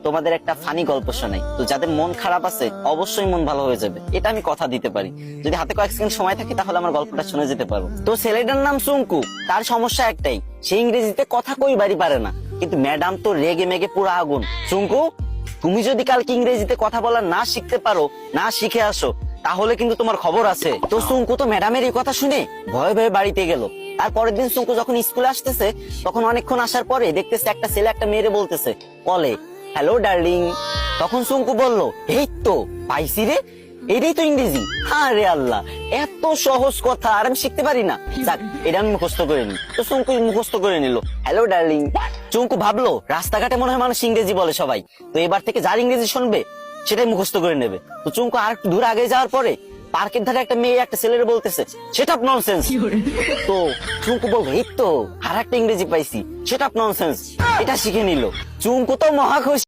তোমাদের একটা ফানি গল্প শোনাই। তো যাদের মন খারাপ আছে অবশ্যই মন ভালো হয়ে যাবে, এটা আমি কথা দিতে পারি। যদি হাতে কয়েক সেকেন্ড সময় থাকে তাহলে আমার গল্পটা শুনে যেতে পারো। তো ছেলেটার নাম সুঙ্কু। তার সমস্যা একটাই, সে ইংরেজিতে কথা কইবারই পারে না। কিন্তু ম্যাডাম তো রেগে মেগে পুরো আগুন। সুঙ্কু, তুমি যদি কালকে ইংরেজিতে কথা বলা না শিখতে পারো, না শিখে আসো, তাহলে কিন্তু তোমার খবর আছে। তো সুঙ্কু তো ম্যাডামের এই কথা শুনে ভয়ে ভয়ে বাড়িতে গেল। আর পরের দিন সুঙ্কু যখন স্কুলে আসতেছে, তখন অনেকক্ষণ আসার পরে দেখতেছে একটা ছেলে একটা মেয়েরে বলতেছে কলে, হ্যালো ডার্লিং। তখন সুঙ্কু বলল, এই তো পাইছি রে, এটাই তো ইংরেজি। হ্যাঁ রে আল্লাহ, এত সহজ কথা আর আমি শিখতে পারি না। যাক, এটা আমি মুখস্থ করে নি। তো সুঙ্কু মুখস্থ করে নিল, হ্যালো ডার্লিং। চুঙ্কু ভাবলো রাস্তাঘাটে মনে হয় মানুষ ইংরেজি বলে সবাই, তো এবার থেকে যার ইংরেজি শুনবে সেটাই মুখস্থ করে নেবে। তো চুঙ্কু আর একটু দূর আগে যাওয়ার পরে পার্কের ধারে একটা মেয়ে একটা ছেলের বলতেছে, সেটা ননসেন্স। তো চুঙ্কু বলবো, এই তো আর একটা ইংরেজি পাইছি, সেটা ননসেন্স। এটা শিখে নিল। চুঙ্কু তো মহা খুশি।